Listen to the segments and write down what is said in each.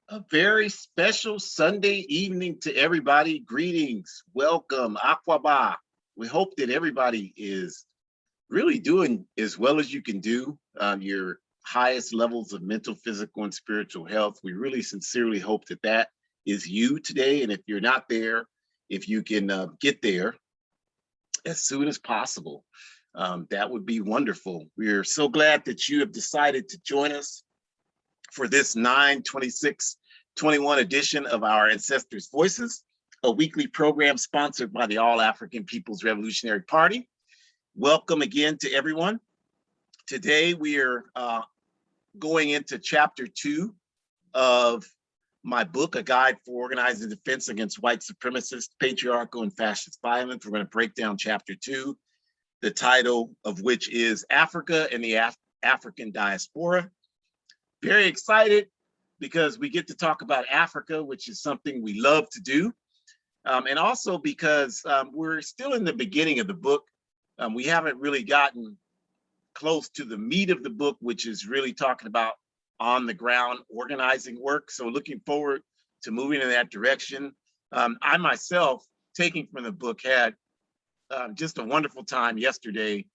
A very special Sunday evening to everybody. Greetings, welcome, Aquaba. We hope that everybody is really doing as well as you can do on your highest levels of mental, physical, and spiritual health. We really sincerely hope that that is you today. And if you're not there, if you can get there as soon as possible, that would be wonderful. We're so glad that you have decided to join us for this 9/26/21 edition of our Ancestors' Voices, a weekly program sponsored by the All African People's Revolutionary Party. Welcome again to everyone. Today we are going into chapter 2 of my book, A Guide for Organizing Defense Against White Supremacist, Patriarchal, and Fascist Violence. We're going to break down chapter 2, the title of which is Africa and the African Diaspora. Very excited because we get to talk about Africa, which is something we love to do. And also because we're still in the beginning of the book. We haven't really gotten close to the meat of the book, which is really talking about on the ground organizing work. So looking forward to moving in that direction. I myself, taking from the book, had just a wonderful time yesterday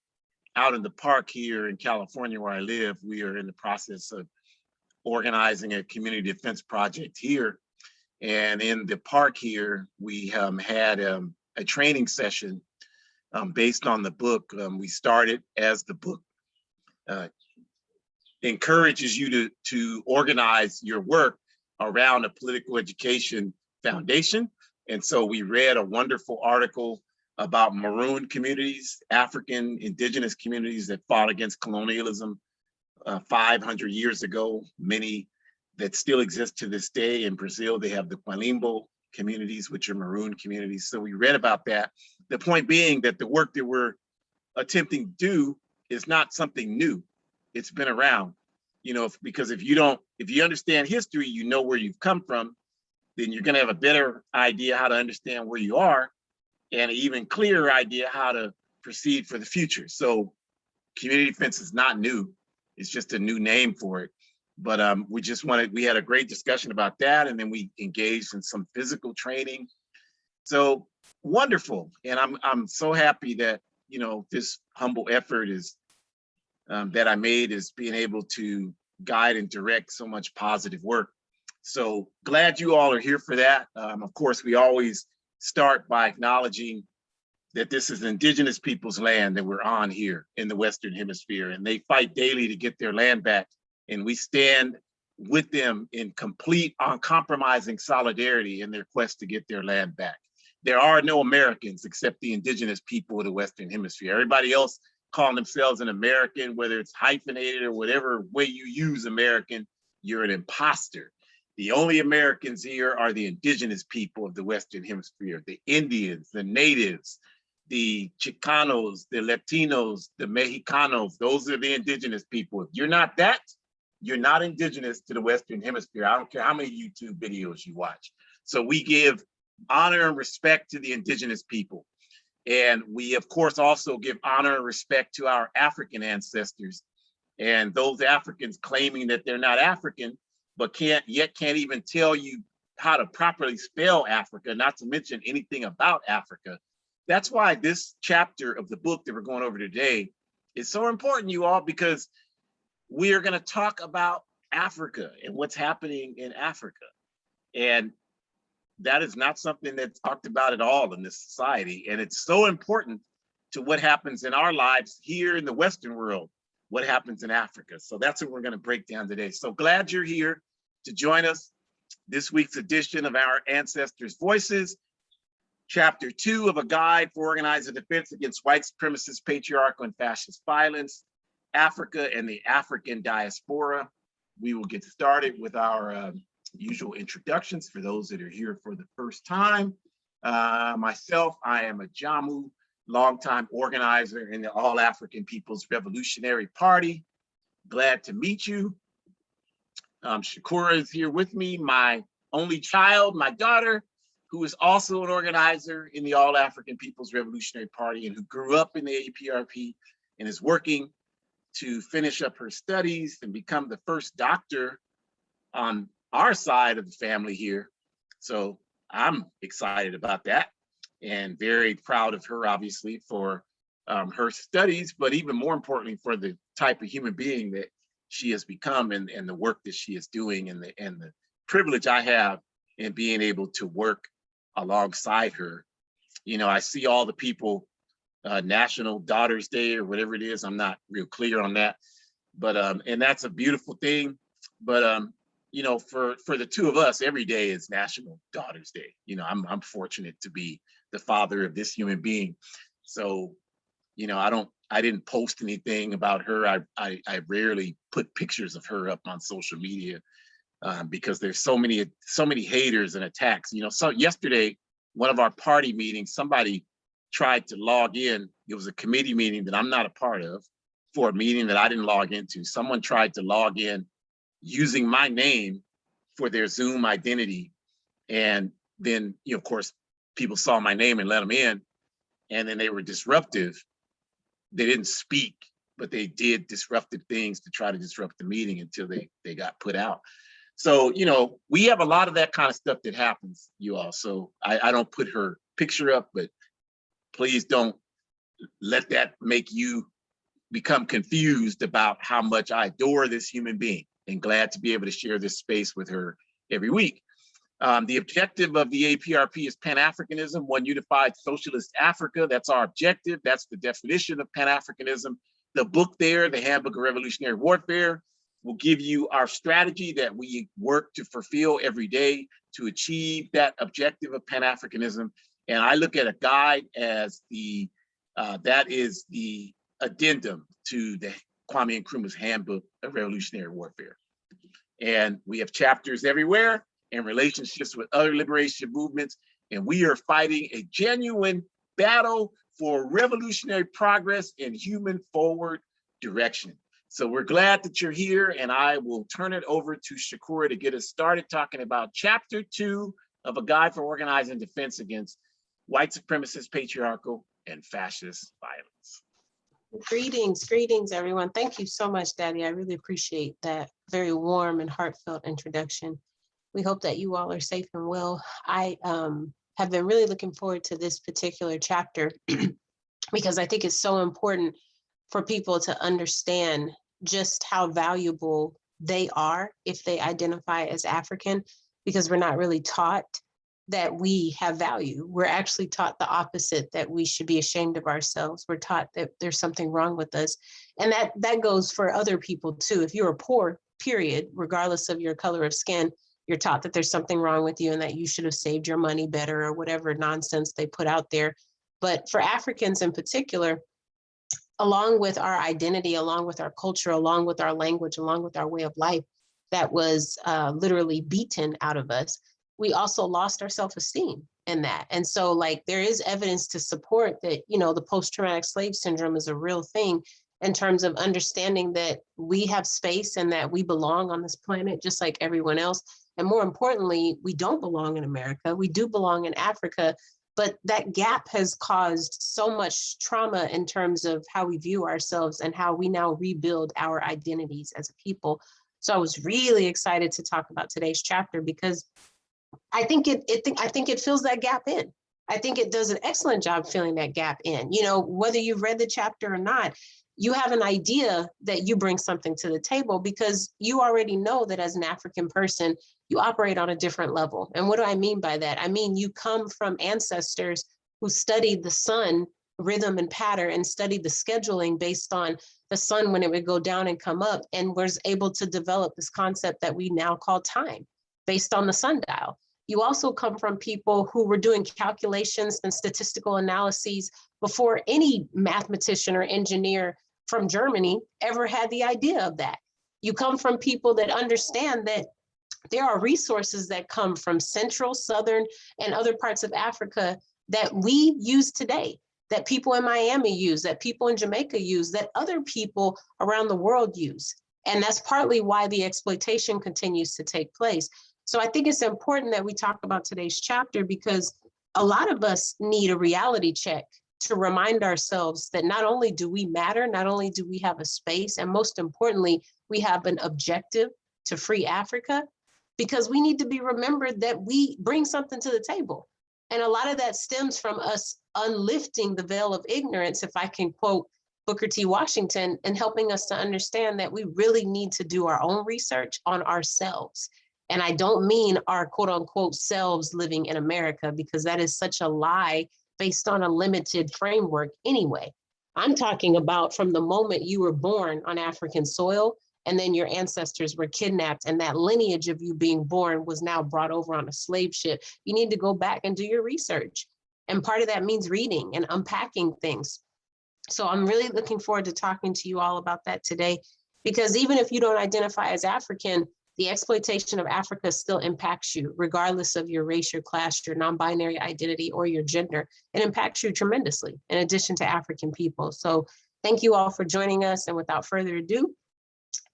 out in the park here in California where I live. We are in the process of organizing a community defense project here. And in the park here, we had a training session based on the book. We started as the book encourages you to organize your work around a political education foundation. And so we read a wonderful article about maroon communities, African indigenous communities that fought against colonialism 500 years ago, many that still exist to this day. In Brazil, they have the Quilombo communities, which are maroon communities. So we read about that. The point being that the work that we're attempting to do is not something new. It's been around, because if you understand history, you know where you've come from, then you're going to have a better idea how to understand where you are and an even clearer idea how to proceed for the future. So community defense is not new. It's just a new name for it. But we had a great discussion about that. And then we engaged in some physical training. So wonderful. And I'm so happy that, this humble effort is that I made is being able to guide and direct so much positive work. So glad you all are here for that. Of course, we always start by acknowledging that this is indigenous people's land that we're on here in the Western Hemisphere, and they fight daily to get their land back. And we stand with them in complete, uncompromising solidarity in their quest to get their land back. There are no Americans except the indigenous people of the Western Hemisphere. Everybody else calling themselves an American, whether it's hyphenated or whatever way you use American, you're an imposter. The only Americans here are the indigenous people of the Western Hemisphere, the Indians, the natives, the Chicanos, the Latinos, the Mexicanos. Those are the indigenous people. If you're not that, you're not indigenous to the Western Hemisphere. I don't care how many YouTube videos you watch. So we give honor and respect to the indigenous people. And we, of course, also give honor and respect to our African ancestors and those Africans claiming that they're not African, but can't even tell you how to properly spell Africa, not to mention anything about Africa. That's why this chapter of the book that we're going over today is so important, you all, because we are going to talk about Africa and what's happening in Africa. And that is not something that's talked about at all in this society. And it's so important to what happens in our lives here in the Western world, what happens in Africa. So that's what we're going to break down today. So glad you're here to join us. This week's edition of our Ancestors' Voices, Chapter 2 of A Guide for Organizing Defense Against White Supremacist, Patriarchal, and Fascist Violence, Africa and the African Diaspora. We will get started with our usual introductions for those that are here for the first time. Myself, I am a Jamu, longtime organizer in the All African People's Revolutionary Party. Glad to meet you. Shakura is here with me, my only child, my daughter, who is also an organizer in the All African People's Revolutionary Party and who grew up in the Aprp and is working to finish up her studies and become the first doctor on our side of the family here. So I'm excited about that and very proud of her, obviously, for her studies, but even more importantly, for the type of human being that she has become and the work that she is doing and the privilege I have in being able to work alongside her. You know, I see all the people, National Daughters Day or whatever it is, I'm not real clear on that, but and that's a beautiful thing. But you know, for the two of us, every day is National Daughters Day. You know, I'm fortunate to be the father of this human being. So, you know, I didn't post anything about her. I rarely put pictures of her up on social media because there's so many haters and attacks. You know, so yesterday, one of our party meetings, somebody tried to log in. It was a committee meeting that I'm not a part of for a meeting that I didn't log into. Someone tried to log in using my name for their Zoom identity. And then, you know, of course, people saw my name and let them in. And then they were disruptive. They didn't speak, but they did disruptive things to try to disrupt the meeting until they got put out. So, you know, we have a lot of that kind of stuff that happens, you all. So I don't put her picture up, but please don't let that make you become confused about how much I adore this human being and glad to be able to share this space with her every week. The objective of the APRP is Pan-Africanism, one unified socialist Africa. That's our objective. That's the definition of Pan-Africanism. The book there, The Handbook of Revolutionary Warfare, will give you our strategy that we work to fulfill every day to achieve that objective of Pan-Africanism. And I look at a guide as that is the addendum to the Kwame Nkrumah's Handbook of Revolutionary Warfare. And we have chapters everywhere and relationships with other liberation movements. And we are fighting a genuine battle for revolutionary progress and human forward direction. So we're glad that you're here, and I will turn it over to Shakura to get us started talking about chapter 2 of A Guide for Organizing Defense Against White Supremacist, Patriarchal, and Fascist Violence. Greetings, everyone. Thank you so much, Daddy. I really appreciate that very warm and heartfelt introduction. We hope that you all are safe and well. I have been really looking forward to this particular chapter because I think it's so important for people to understand just how valuable they are if they identify as African, because we're not really taught that we have value. We're actually taught the opposite, that we should be ashamed of ourselves. We're taught that there's something wrong with us. And that goes for other people too. If you're poor, period, regardless of your color of skin, you're taught that there's something wrong with you and that you should have saved your money better or whatever nonsense they put out there. But for Africans in particular, along with our identity, along with our culture, along with our language, along with our way of life that was literally beaten out of us, we also lost our self-esteem in that. And so like there is evidence to support that, you know, the post-traumatic slave syndrome is a real thing in terms of understanding that we have space and that we belong on this planet just like everyone else. And more importantly, we don't belong in America. We do belong in Africa, but that gap has caused so much trauma in terms of how we view ourselves and how we now rebuild our identities as a people. So I was really excited to talk about today's chapter because I think it fills that gap in. I think it does an excellent job filling that gap in. You know, whether you've read the chapter or not, you have an idea that you bring something to the table because you already know that as an African person, you operate on a different level. And what do I mean by that? I mean, you come from ancestors who studied the sun rhythm and pattern and studied the scheduling based on the sun when it would go down and come up, and was able to develop this concept that we now call time based on the sundial. You also come from people who were doing calculations and statistical analyses before any mathematician or engineer from Germany ever had the idea of that. You come from people that understand that there are resources that come from Central, Southern, and other parts of Africa that we use today, that people in Miami use, that people in Jamaica use, that other people around the world use. And that's partly why the exploitation continues to take place. So I think it's important that we talk about today's chapter because a lot of us need a reality check to remind ourselves that not only do we matter, not only do we have a space, and most importantly, we have an objective to free Africa, because we need to be remembered that we bring something to the table. And a lot of that stems from us unlifting the veil of ignorance, if I can quote Booker T. Washington, and helping us to understand that we really need to do our own research on ourselves. And I don't mean our quote unquote selves living in America, because that is such a lie based on a limited framework anyway. I'm talking about from the moment you were born on African soil, and then your ancestors were kidnapped, and that lineage of you being born was now brought over on a slave ship. You need to go back and do your research. And part of that means reading and unpacking things. So I'm really looking forward to talking to you all about that today, because even if you don't identify as African, the exploitation of Africa still impacts you, regardless of your race, your class, your non-binary identity, or your gender. It impacts you tremendously, in addition to African people. So thank you all for joining us. And without further ado,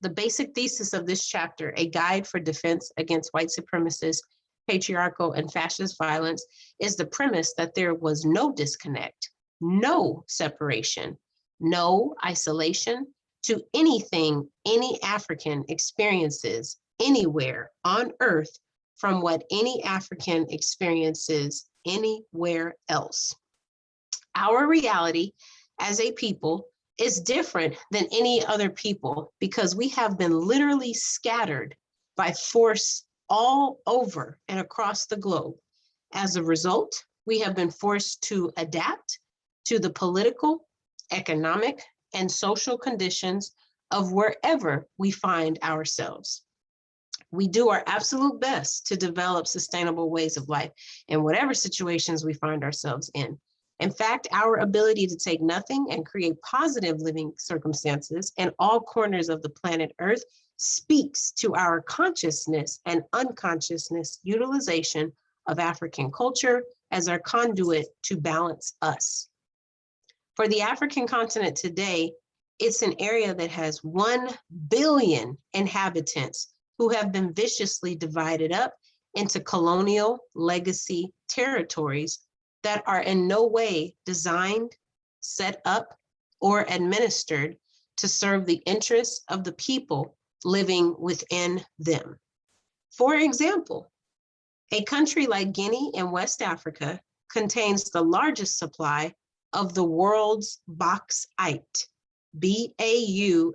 the basic thesis of this chapter, A Guide for Defense Against White Supremacist, Patriarchal, and Fascist Violence, is the premise that there was no disconnect, no separation, no isolation to anything any African experiences anywhere on earth from what any African experiences anywhere else. Our reality as a people is different than any other people because we have been literally scattered by force all over and across the globe. As a result, we have been forced to adapt to the political, economic, and social conditions of wherever we find ourselves. We do our absolute best to develop sustainable ways of life in whatever situations we find ourselves in. In fact, our ability to take nothing and create positive living circumstances in all corners of the planet Earth speaks to our consciousness and unconsciousness utilization of African culture as our conduit to balance us. For the African continent today, it's an area that has 1 billion inhabitants who have been viciously divided up into colonial legacy territories that are in no way designed, set up, or administered to serve the interests of the people living within them. For example, a country like Guinea in West Africa contains the largest supply of the world's bauxite, B-A-U-X-I-T-E.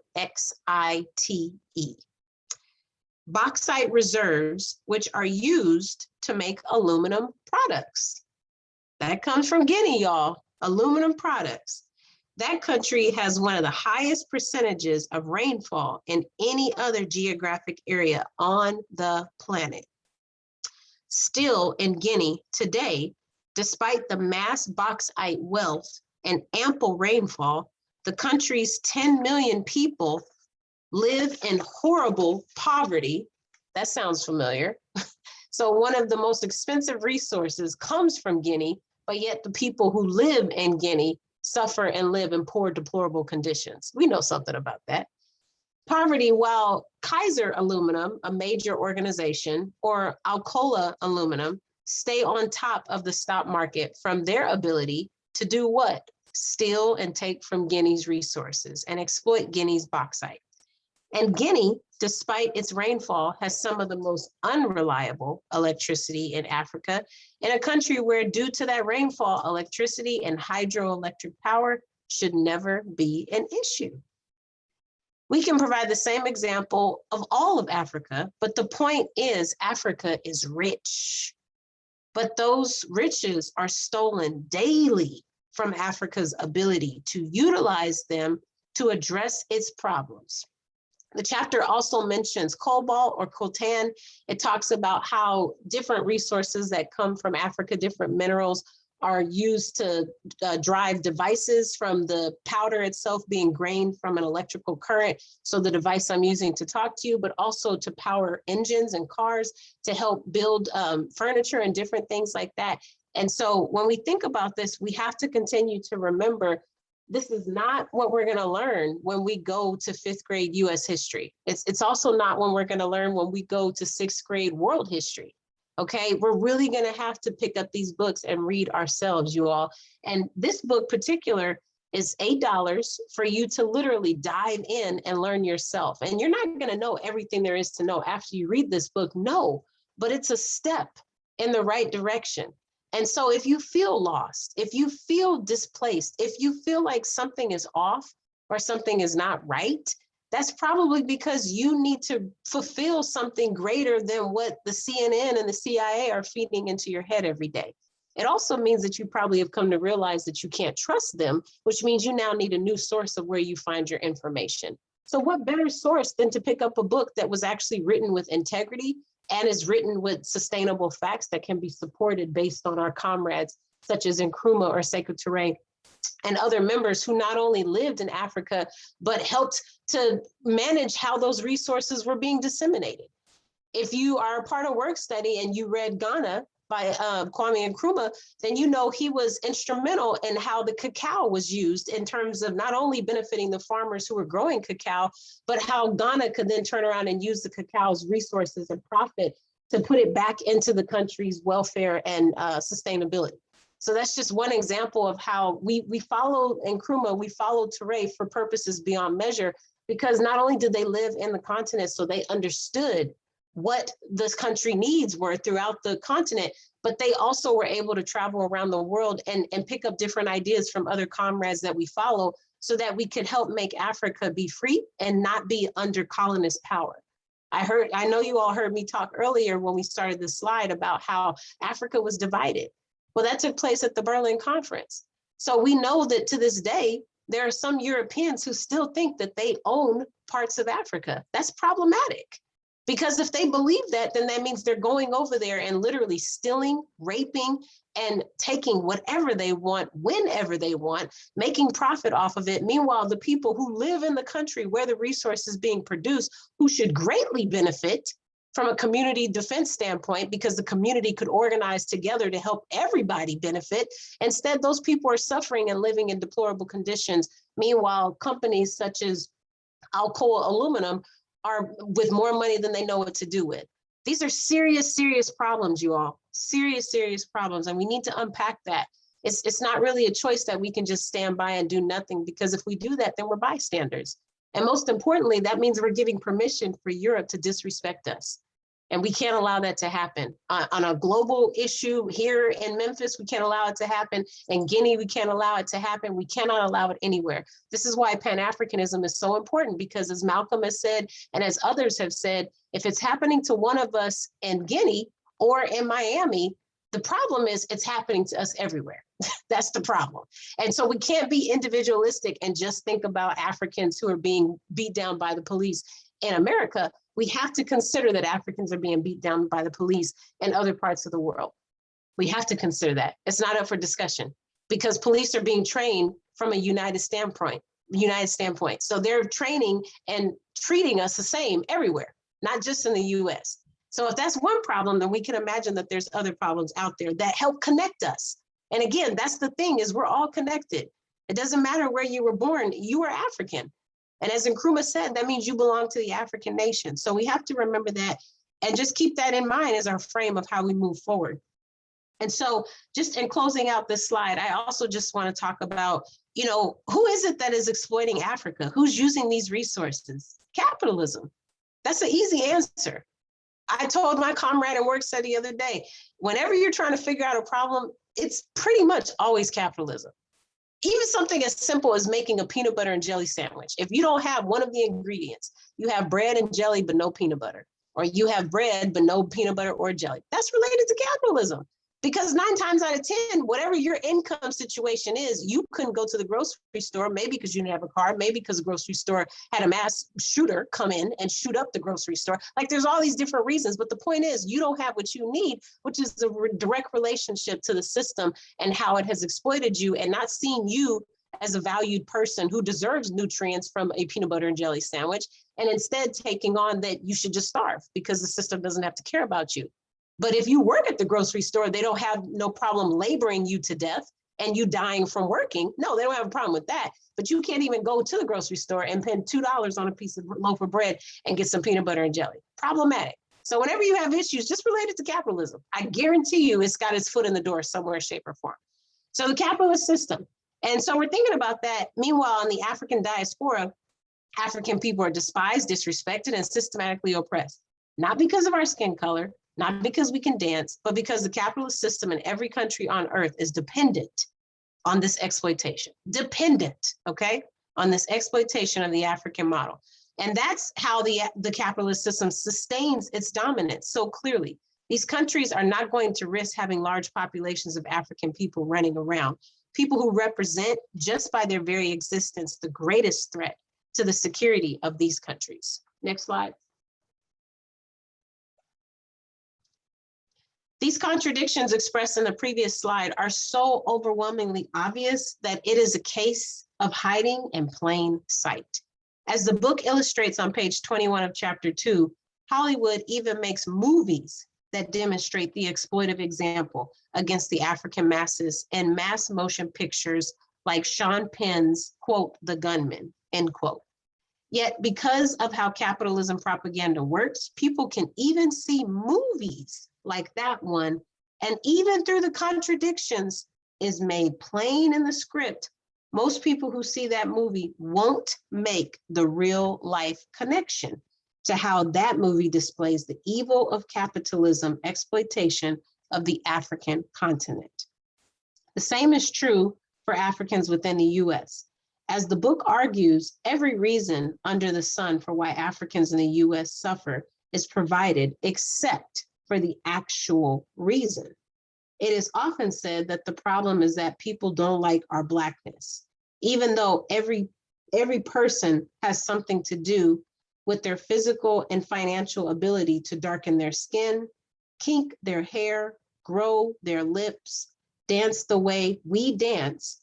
Bauxite reserves, which are used to make aluminum products. That comes from Guinea, y'all, aluminum products. That country has one of the highest percentages of rainfall in any other geographic area on the planet. Still in Guinea today, despite the mass bauxite wealth and ample rainfall, the country's 10 million people live in horrible poverty. That sounds familiar. So one of the most expensive resources comes from Guinea, but yet the people who live in Guinea suffer and live in poor, deplorable conditions. We know something about that. Poverty, while Kaiser Aluminum, a major organization, or Alcoa Aluminum, stay on top of the stock market from their ability to do what? Steal and take from Guinea's resources and exploit Guinea's bauxite. And Guinea, despite its rainfall, has some of the most unreliable electricity in Africa, in a country where, due to that rainfall, electricity and hydroelectric power should never be an issue. We can provide the same example of all of Africa, but the point is Africa is rich. But those riches are stolen daily from Africa's ability to utilize them to address its problems. The chapter also mentions cobalt or coltan. It talks about how different resources that come from Africa, different minerals, are used to drive devices, from the powder itself being grained from an electrical current. So the device I'm using to talk to you, but also to power engines and cars, to help build furniture and different things like that. And so when we think about this, we have to continue to remember this is not what we're going to learn when we go to 5th grade US history. It's also not when we're going to learn when we go to 6th grade world history. Okay, we're really going to have to pick up these books and read ourselves, you all. And this book particular is $8 for you to literally dive in and learn yourself. And you're not going to know everything there is to know after you read this book, no, but it's a step in the right direction. And so if you feel lost, if you feel displaced, if you feel like something is off or something is not right, that's probably because you need to fulfill something greater than what the CNN and the CIA are feeding into your head every day. It also means that you probably have come to realize that you can't trust them, which means you now need a new source of where you find your information. So what better source than to pick up a book that was actually written with integrity and is written with sustainable facts that can be supported based on our comrades, such as Nkrumah or Sekou Touré and other members who not only lived in Africa, but helped to manage how those resources were being disseminated. If you are a part of work study and you read Ghana by Kwame Nkrumah, then you know he was instrumental in how the cacao was used in terms of not only benefiting the farmers who were growing cacao, but how Ghana could then turn around and use the cacao's resources and profit to put it back into the country's welfare and sustainability. So that's just one example of how we follow Nkrumah, we follow Touré for purposes beyond measure, because not only did they live in the continent, so they understood what this country needs were throughout the continent, but they also were able to travel around the world and pick up different ideas from other comrades that we follow so that we could help make Africa be free and not be under colonist power. I know you all heard me talk earlier when we started this slide about how Africa was divided. Well, that took place at the Berlin Conference. So we know that to this day, there are some Europeans who still think that they own parts of Africa. That's problematic. Because if they believe that, then that means they're going over there and literally stealing, raping, and taking whatever they want, whenever they want, making profit off of it. Meanwhile, the people who live in the country where the resource is being produced, who should greatly benefit from a community defense standpoint, because the community could organize together to help everybody benefit. Instead, those people are suffering and living in deplorable conditions. Meanwhile, companies such as Alcoa Aluminum are with more money than they know what to do with. These are serious, serious problems, you all. Serious, serious problems. And we need to unpack that. It's not really a choice that we can just stand by and do nothing, because if we do that, then we're bystanders. And most importantly, that means we're giving permission for Europe to disrespect us. And we can't allow that to happen. On a global issue here in Memphis, we can't allow it to happen. In Guinea, we can't allow it to happen. We cannot allow it anywhere. This is why Pan-Africanism is so important, because as Malcolm has said, and as others have said, if it's happening to one of us in Guinea or in Miami, the problem is it's happening to us everywhere. That's the problem. And so we can't be individualistic and just think about Africans who are being beat down by the police in America. We have to consider that Africans are being beat down by the police in other parts of the world. We have to consider that. It's not up for discussion, because police are being trained from a united standpoint. So they're training and treating us the same everywhere, not just in the US. So if that's one problem, then we can imagine that there's other problems out there that help connect us. And again, that's the thing, is we're all connected. It doesn't matter where you were born, you are African. And as Nkrumah said, that means you belong to the African nation. So we have to remember that and just keep that in mind as our frame of how we move forward. And so just in closing out this slide, I also just want to talk about, who is it that is exploiting Africa? Who's using these resources? Capitalism. That's an easy answer. I told my comrade in work study the other day, whenever you're trying to figure out a problem, it's pretty much always capitalism. Even something as simple as making a peanut butter and jelly sandwich. If you don't have one of the ingredients, you have bread and jelly, but no peanut butter, or you have bread, but no peanut butter or jelly. That's related to capitalism. Because 9 times out of 10, whatever your income situation is, you couldn't go to the grocery store, maybe because you didn't have a car, maybe because the grocery store had a mass shooter come in and shoot up the grocery store. Like, there's all these different reasons, but the point is you don't have what you need, which is a direct relationship to the system and how it has exploited you and not seeing you as a valued person who deserves nutrients from a peanut butter and jelly sandwich, and instead taking on that you should just starve because the system doesn't have to care about you. But if you work at the grocery store, they don't have no problem laboring you to death and you dying from working. No, they don't have a problem with that. But you can't even go to the grocery store and spend $2 on a piece of loaf of bread and get some peanut butter and jelly. Problematic. So whenever you have issues just related to capitalism, I guarantee you it's got its foot in the door somewhere, shape, or form. So the capitalist system, And so we're thinking about that. Meanwhile, in the African diaspora, African people are despised, disrespected, and systematically oppressed, not because of our skin color, not because we can dance, but because the capitalist system in every country on earth is dependent on this exploitation, okay, on this exploitation of the African model. And that's how the capitalist system sustains its dominance so clearly. These countries are not going to risk having large populations of African people running around, people who represent, just by their very existence, the greatest threat to the security of these countries. Next slide. These contradictions expressed in the previous slide are so overwhelmingly obvious that it is a case of hiding in plain sight. As the book illustrates on page 21 of chapter 2, Hollywood even makes movies that demonstrate the exploitive example against the African masses in mass motion pictures like Sean Penn's, quote, "The Gunman," end quote. Yet because of how capitalism propaganda works, people can even see movies like that one, and even through the contradictions is made plain in the script, most people who see that movie won't make the real life connection to how that movie displays the evil of capitalism exploitation of the African continent. The same is true for Africans within the US. As the book argues, every reason under the sun for why Africans in the US suffer is provided except for the actual reason. It is often said that the problem is that people don't like our Blackness, even though every person has something to do with their physical and financial ability to darken their skin, kink their hair, grow their lips, dance the way we dance.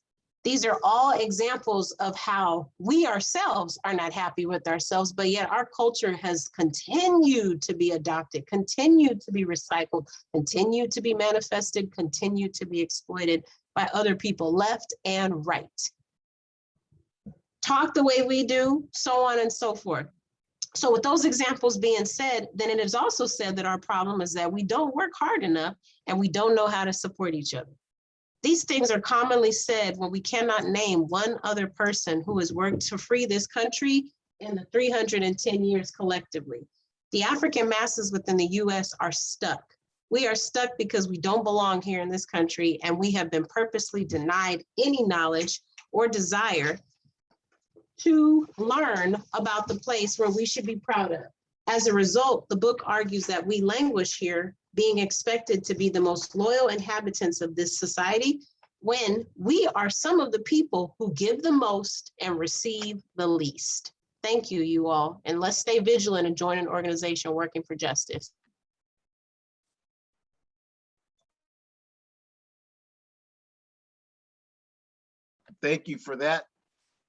These are all examples of how we ourselves are not happy with ourselves, but yet our culture has continued to be adopted, continued to be recycled, continued to be manifested, continued to be exploited by other people, left and right. Talk the way we do, so on and so forth. So with those examples being said, then it is also said that our problem is that we don't work hard enough and we don't know how to support each other. These things are commonly said when we cannot name one other person who has worked to free this country in the 310 years collectively. The African masses within the US are stuck. We are stuck because we don't belong here in this country, and we have been purposely denied any knowledge or desire to learn about the place where we should be proud of. As a result, the book argues that we languish here, being expected to be the most loyal inhabitants of this society, when we are some of the people who give the most and receive the least. Thank you, you all, and let's stay vigilant and join an organization working for justice. Thank you for that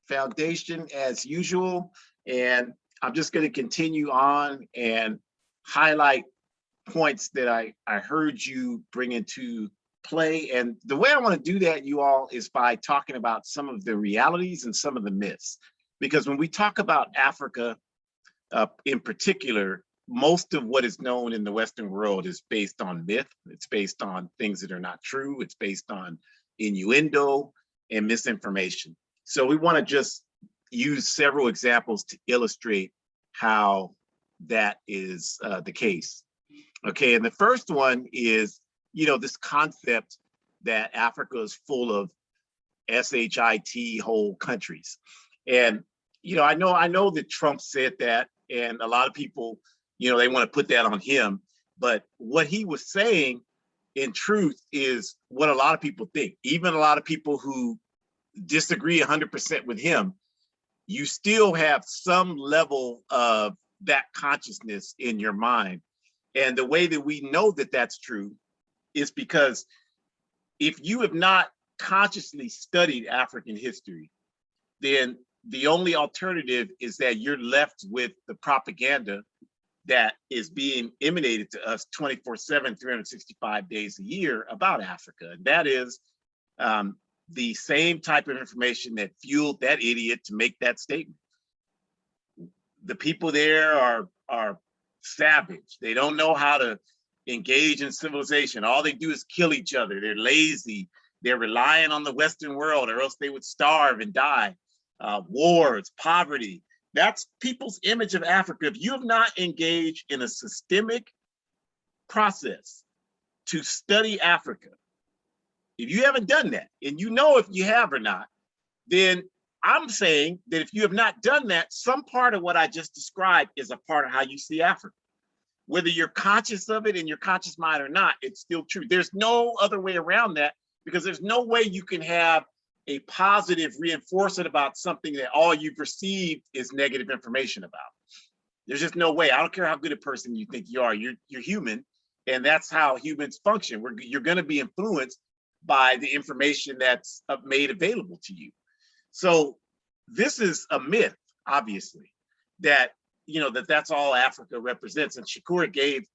foundation as usual. And I'm just going to continue on and highlight points that I heard you bring into play. And the way I want to do that, you all, is by talking about some of the realities and some of the myths. Because when we talk about Africa in particular, most of what is known in the Western world is based on myth. It's based on things that are not true. It's based on innuendo and misinformation. So we want to just use several examples to illustrate how that is the case. Okay, and the first one is, this concept that Africa is full of SHIT whole countries. And, I know that Trump said that, and a lot of people, they want to put that on him. But what he was saying, in truth, is what a lot of people think. Even a lot of people who disagree 100% with him, you still have some level of that consciousness in your mind. And the way that we know that that's true is because if you have not consciously studied African history, then the only alternative is that you're left with the propaganda that is being emanated to us 24/7, 365 days a year about Africa. And that is the same type of information that fueled that idiot to make that statement. The people there are savage. They don't know how to engage in civilization. All they do is kill each other. They're lazy. They're relying on the Western world, or else they would starve and die. Wars, poverty. That's people's image of Africa. If you have not engaged in a systemic process to study Africa, if you haven't done that, and you know if you have or not, then I'm saying that if you have not done that, some part of what I just described is a part of how you see Africa. Whether you're conscious of it in your conscious mind or not, it's still true. There's no other way around that, because there's no way you can have a positive reinforcement about something that all you've received is negative information about. There's just no way. I don't care how good a person you think you are, you're human, and that's how humans function. You're going to be influenced by the information that's made available to you. So this is a myth, obviously, that that's all Africa represents. And Shakur gave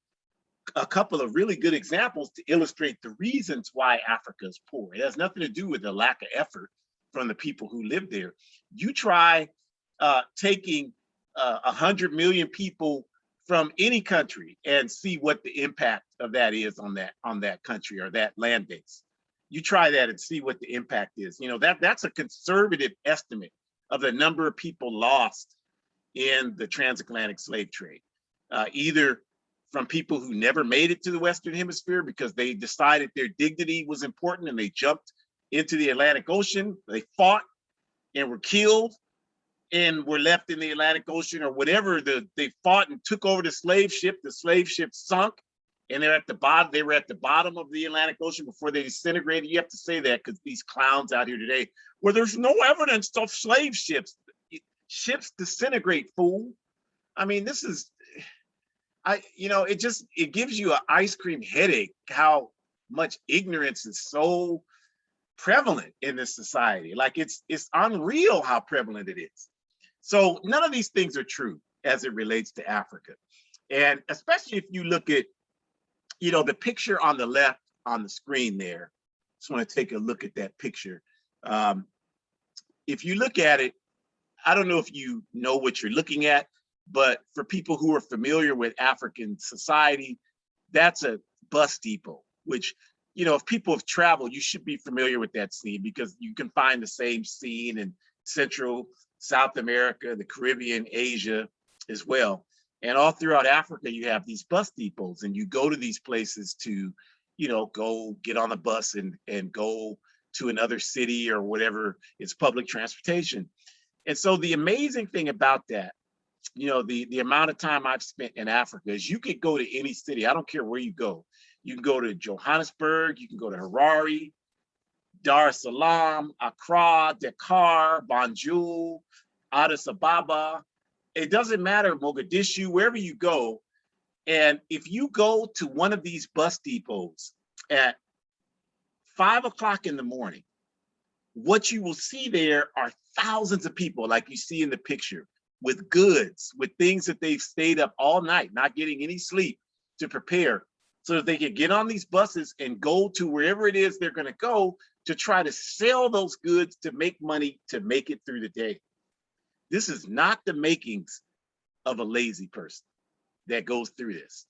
a couple of really good examples to illustrate the reasons why Africa is poor. It has nothing to do with the lack of effort from the people who live there. You try taking 100 million people from any country and see what the impact of that is on that country or that land base. You try that and see what the impact is. That's a conservative estimate of the number of people lost in the transatlantic slave trade, either from people who never made it to the Western Hemisphere because they decided their dignity was important and they jumped into the Atlantic Ocean. They fought and were killed and were left in the Atlantic Ocean, or whatever. They fought and took over the slave ship. The slave ship sunk, and they're at the bottom. They were at the bottom of the Atlantic Ocean before they disintegrated. You have to say that because these clowns out here today, where there's no evidence of slave ships. Ships disintegrate, fool. I mean, this is, it gives you an ice cream headache how much ignorance is so prevalent in this society. Like it's unreal how prevalent it is. So none of these things are true as it relates to Africa. And especially if you look at, the picture on the left on the screen there. Just want to take a look at that picture. If you look at it, I don't know if you know what you're looking at, but for people who are familiar with African society, that's a bus depot, which, if people have traveled, you should be familiar with that scene, because you can find the same scene in Central, South America, the Caribbean, Asia as well. And all throughout Africa, you have these bus depots, and you go to these places to, go get on the bus and go to another city or whatever. It's public transportation. And so the amazing thing about that, the amount of time I've spent in Africa is you could go to any city. I don't care where you go. You can go to Johannesburg, you can go to Harare, Dar es Salaam, Accra, Dakar, Banjul, Addis Ababa. It doesn't matter, Mogadishu, wherever you go. And if you go to one of these bus depots at 5 o'clock in the morning, what you will see there are thousands of people, like you see in the picture, with goods, with things that they've stayed up all night, not getting any sleep to prepare, so that they can get on these buses and go to wherever it is they're going to go to try to sell those goods to make money to make it through the day. This is not the makings of a lazy person that goes through this.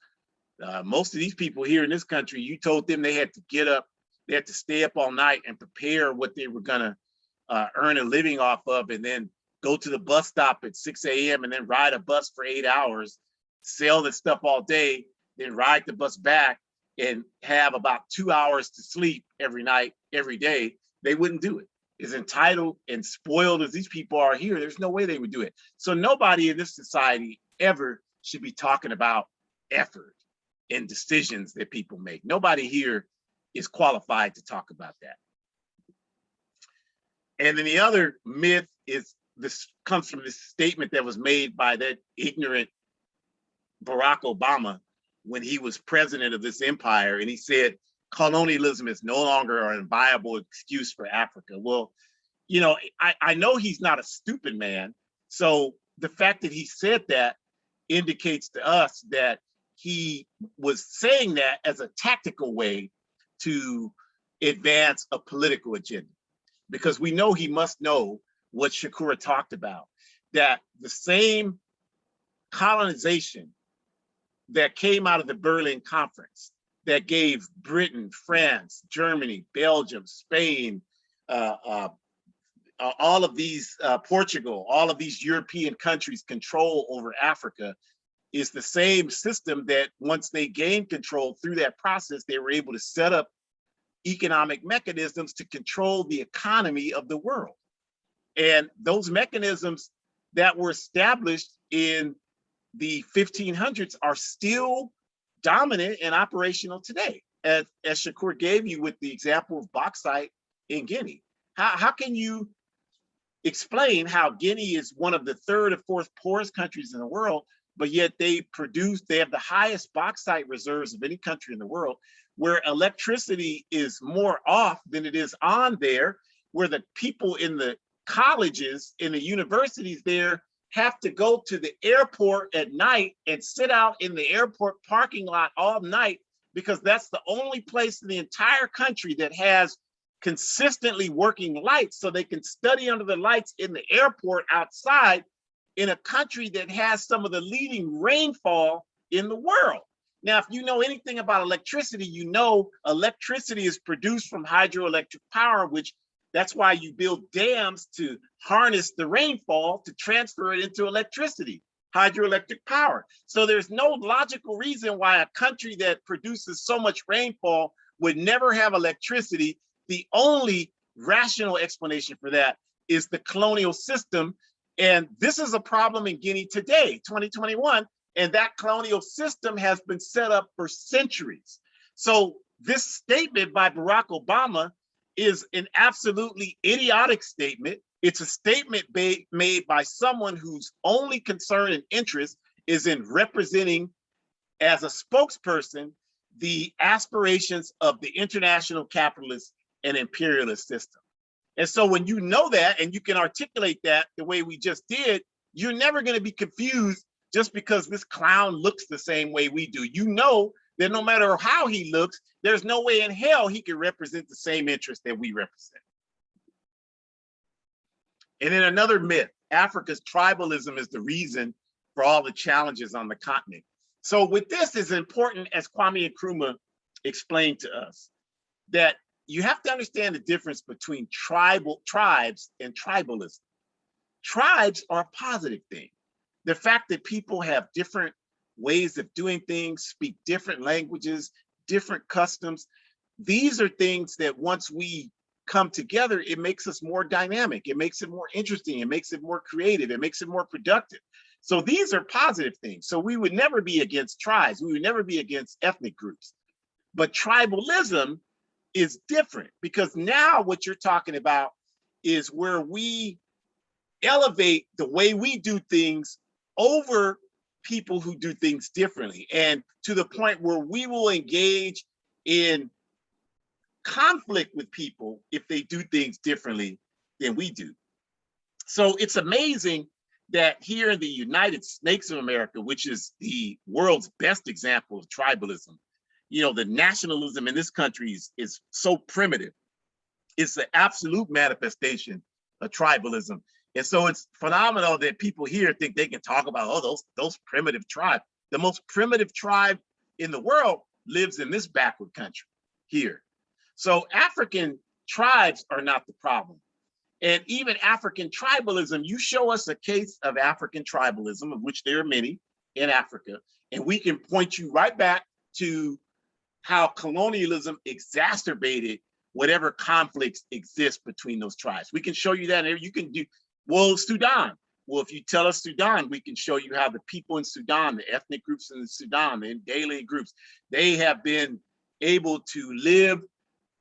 Most of these people here in this country, you told them they had to get up, they had to stay up all night and prepare what they were gonna earn a living off of, and then go to the bus stop at 6 a.m. and then ride a bus for 8 hours, sell the stuff all day, then ride the bus back and have about 2 hours to sleep every night, every day. They wouldn't do it. As entitled and spoiled as these people are here, there's no way they would do it. So nobody in this society ever should be talking about effort and decisions that people make. Nobody here is qualified to talk about that. And then the other myth is, this comes from this statement that was made by that ignorant Barack Obama when he was president of this empire, and he said colonialism is no longer a viable excuse for Africa. Well, I know he's not a stupid man, so the fact that he said that indicates to us that he was saying that as a tactical way to advance a political agenda, because we know he must know what Shakur talked about, that the same colonization that came out of the Berlin Conference that gave Britain, France, Germany, Belgium, Spain, all of these, Portugal, all of these European countries control over Africa is the same system that once they gained control through that process, they were able to set up economic mechanisms to control the economy of the world. And those mechanisms that were established in the 1500s are still dominant and operational today, as Shakur gave you with the example of bauxite in Guinea. How can you explain how Guinea is one of the third or fourth poorest countries in the world, but yet they have the highest bauxite reserves of any country in the world, where electricity is more off than it is on there, where the people in the colleges, in the universities there have to go to the airport at night and sit out in the airport parking lot all night, because that's the only place in the entire country that has consistently working lights, so they can study under the lights in the airport outside, in a country that has some of the leading rainfall in the world. Now, if you know anything about electricity, you know electricity is produced from hydroelectric power, which that's why you build dams to harness the rainfall to transfer it into electricity, hydroelectric power. So there's no logical reason why a country that produces so much rainfall would never have electricity. The only rational explanation for that is the colonial system. And this is a problem in Guinea today, 2021, and that colonial system has been set up for centuries. So this statement by Barack Obama is an absolutely idiotic statement. It's a statement made by someone whose only concern and interest is in representing, as a spokesperson, the aspirations of the international capitalist and imperialist system. And so when you know that and you can articulate that the way we just did, you're never going to be confused just because this clown looks the same way we do. You know that no matter how he looks, there's no way in hell he can represent the same interest that we represent. And then another myth, Africa's tribalism is the reason for all the challenges on the continent. So with this, is important, as Kwame Nkrumah explained to us, that you have to understand the difference between tribes and tribalism. Tribes are a positive thing. The fact that people have different ways of doing things, speak different languages, different customs, these are things that once we come together, it makes us more dynamic, it makes it more interesting, it makes it more creative, it makes it more productive. So these are positive things. So we would never be against tribes, we would never be against ethnic groups. But tribalism is different, because now what you're talking about is where we elevate the way we do things over people who do things differently, and to the point where we will engage in conflict with people if they do things differently than we do. So it's amazing that here in the United States of America, which is the world's best example of tribalism, you know, the nationalism in this country is so primitive. It's the absolute manifestation of tribalism. And so it's phenomenal that people here think they can talk about, oh, those primitive tribes. The most primitive tribe in the world lives in this backward country here. So African tribes are not the problem. And even African tribalism, you show us a case of African tribalism, of which there are many in Africa, and we can point you right back to how colonialism exacerbated whatever conflicts exist between those tribes. We can show you that, and you can do, well, Sudan. Well, if you tell us Sudan, we can show you how the people in Sudan, the ethnic groups in Sudan, the Ndele groups, they have been able to live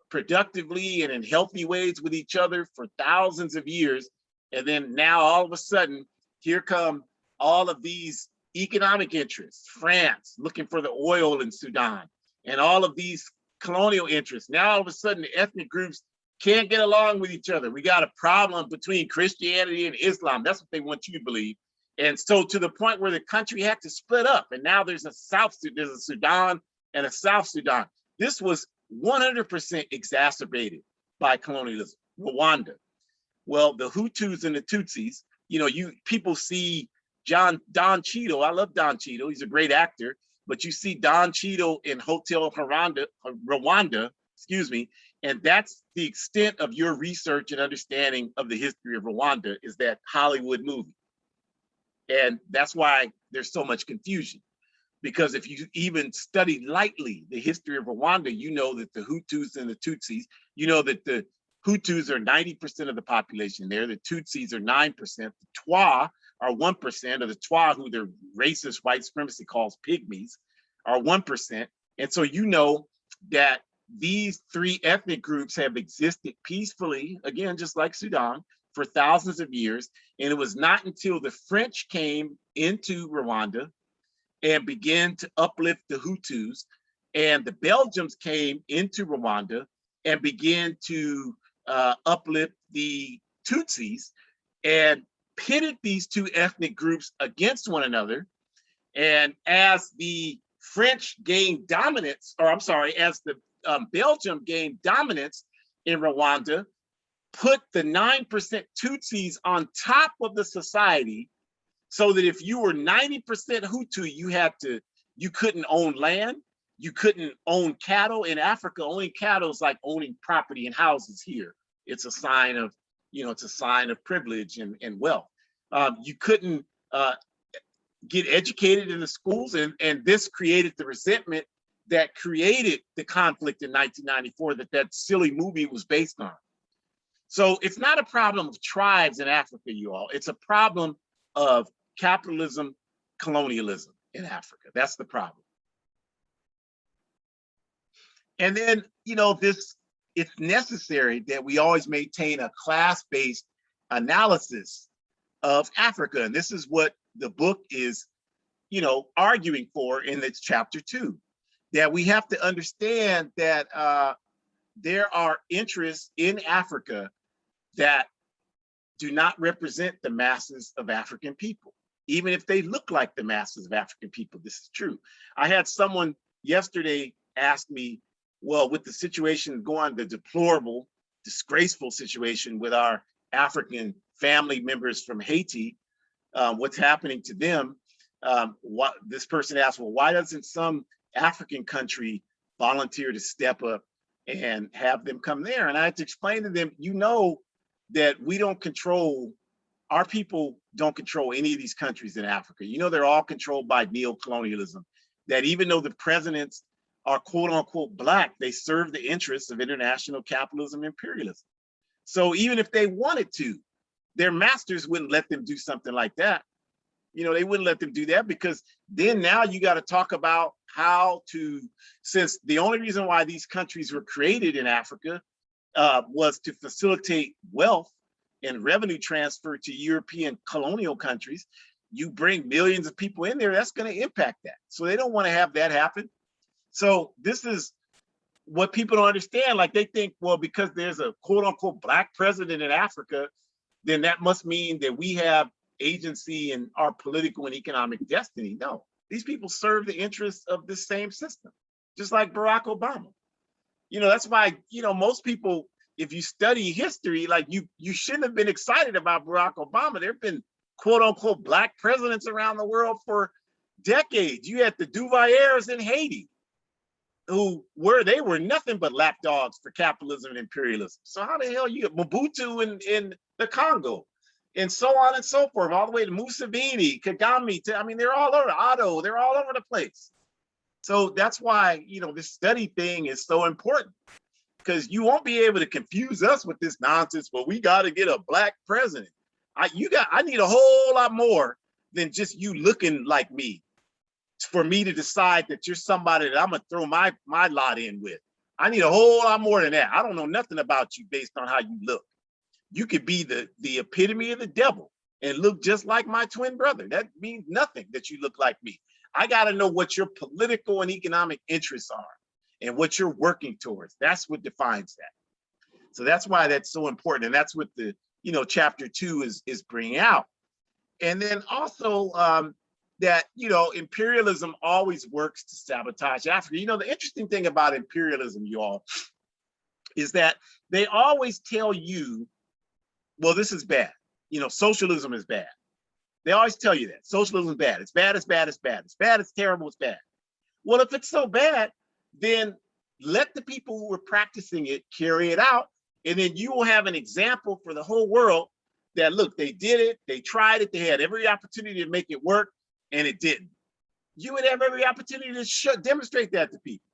productively and in healthy ways with each other for thousands of years. And then now all of a sudden, here come all of these economic interests, France looking for the oil in Sudan, and all of these colonial interests. Now all of a sudden the ethnic groups can't get along with each other. We got a problem between Christianity and Islam. That's what they want you to believe. And so to the point where the country had to split up, and now there's a Sudan and a South Sudan. This was 100% exacerbated by colonialism. Rwanda. Well, the Hutus and the Tutsis, you know, people see Don Cheadle. I love Don Cheadle. He's a great actor. but you see Don Cheadle in Hotel Rwanda, excuse me, and that's the extent of your research and understanding of the history of Rwanda, is that Hollywood movie. And that's why there's so much confusion. Because if you even study lightly the history of Rwanda, you know that the Hutus and the Tutsis, you know that the Hutus are 90% of the population there, the Tutsis are 9%, the Twa are 1%, or the Twa, who the racist white supremacy calls pygmies, are 1%. And so you know that these three ethnic groups have existed peacefully, again, just like Sudan, for thousands of years. And it was not until the French came into Rwanda and began to uplift the Hutus, and the Belgians came into Rwanda and began to uplift the Tutsis, and pitted these two ethnic groups against one another. And as the French gained dominance, or I'm sorry, as the Belgium gained dominance in Rwanda, put the 9% Tutsis on top of the society, so that if you were 90% Hutu, you couldn't own land, you couldn't own cattle. In Africa, owning cattle is like owning property and houses here. It's a sign of, it's a sign of privilege and wealth. You couldn't get educated in the schools, and this created the resentment that created the conflict in 1994 that silly movie was based on. So it's not a problem of tribes in Africa, you all. It's a problem of capitalism, colonialism in Africa. That's the problem. And then, it's necessary that we always maintain a class-based analysis of Africa. And this is what the book is, arguing for in its chapter 2, that we have to understand that there are interests in Africa that do not represent the masses of African people, even if they look like the masses of African people. This is true. I had someone yesterday ask me, well, with the situation going, the deplorable, disgraceful situation with our African family members from Haiti, what's happening to them? This person asked, well, why doesn't some African country volunteer to step up and have them come there? And I had to explain to them, that we don't control, our people don't control any of these countries in Africa. They're all controlled by neo-colonialism, that even though the presidents are quote unquote Black, they serve the interests of international capitalism, imperialism. So even if they wanted to, their masters wouldn't let them do something like that. They wouldn't let them do that, because then now you got to talk about how to, since the only reason why these countries were created in Africa was to facilitate wealth and revenue transfer to European colonial countries, you bring millions of people in there, that's going to impact that. So they don't want to have that happen. So this is what people don't understand. Like, they think, well, because there's a quote unquote Black president in Africa, then that must mean that we have agency in our political and economic destiny. No, these people serve the interests of this same system, just like Barack Obama. That's why, most people, if you study history, like you shouldn't have been excited about Barack Obama. There have been quote unquote Black presidents around the world for decades. You had the Duvaliers in Haiti, they were nothing but lapdogs for capitalism and imperialism. So how the hell you get Mobutu in the Congo, and so on and so forth, all the way to Museveni, Kagame, they're all over, Otto, they're all over the place. So that's why, this study thing is so important, because you won't be able to confuse us with this nonsense. Well, we got to get a Black president. I need a whole lot more than just you looking like me for me to decide that you're somebody that I'm gonna throw my lot in with. I need a whole lot more than that. I don't know nothing about you based on how you look. You could be the epitome of the devil and look just like my twin brother. That means nothing that you look like me. I got to know what your political and economic interests are and what you're working towards. That's what defines that. So that's why that's so important. And that's what the, chapter 2 is bringing out. And then also that, imperialism always works to sabotage Africa. The interesting thing about imperialism, you all, is that they always tell you, well, this is bad. Socialism is bad. They always tell you that socialism is bad. It's bad, it's bad, it's bad. It's bad, it's terrible, it's bad. Well, if it's so bad, then let the people who were practicing it carry it out. And then you will have an example for the whole world that, look, they did it, they tried it, they had every opportunity to make it work, and it didn't. You would have every opportunity to demonstrate that to people.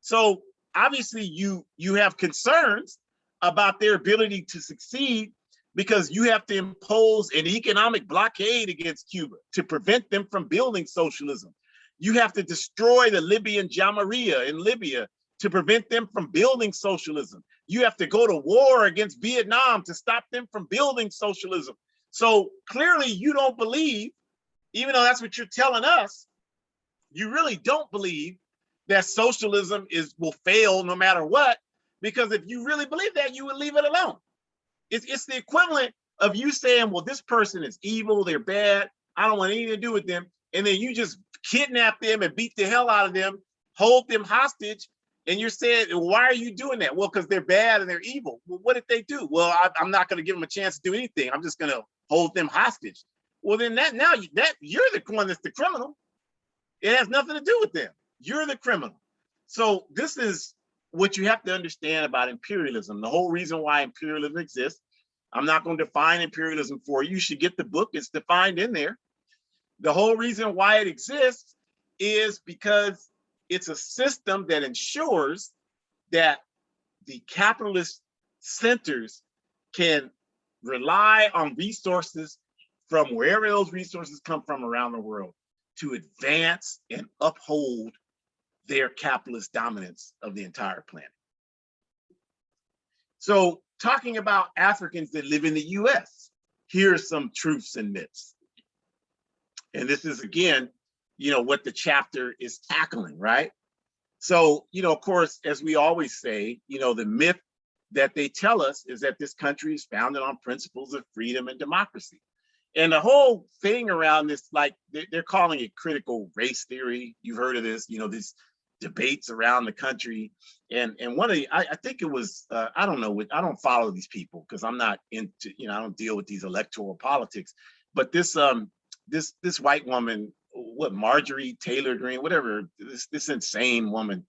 So obviously you have concerns about their ability to succeed, because you have to impose an economic blockade against Cuba to prevent them from building socialism. You have to destroy the Libyan Jamahiriya in Libya to prevent them from building socialism. You have to go to war against Vietnam to stop them from building socialism. So clearly you don't believe, even though that's what you're telling us, you really don't believe that socialism will fail no matter what, because if you really believe that, you would leave it alone. It's the equivalent of you saying, well, this person is evil, they're bad, I don't want anything to do with them. And then you just kidnap them and beat the hell out of them, hold them hostage. And you're saying, why are you doing that? Well, because they're bad and they're evil. Well, what did they do? Well, I'm not going to give them a chance to do anything. I'm just going to hold them hostage. Well, then you're the one that's the criminal. It has nothing to do with them. You're the criminal. So this is what you have to understand about imperialism. The whole reason why imperialism exists. I'm not going to define imperialism for you. You should get the book. It's defined in there. The whole reason why it exists is because it's a system that ensures that the capitalist centers can rely on resources from wherever those resources come from around the world to advance and uphold their capitalist dominance of the entire planet. So talking about Africans that live in the US, here's some truths and myths. And this is, again, what the chapter is tackling, right? So, of course, as we always say, the myth that they tell us is that this country is founded on principles of freedom and democracy. And the whole thing around this, like they're calling it critical race theory. You've heard of this, these debates around the country. And one of the, I think it was, I don't know, I don't follow these people because I'm not into, I don't deal with these electoral politics. But this white woman, Marjorie Taylor Greene, whatever, this insane woman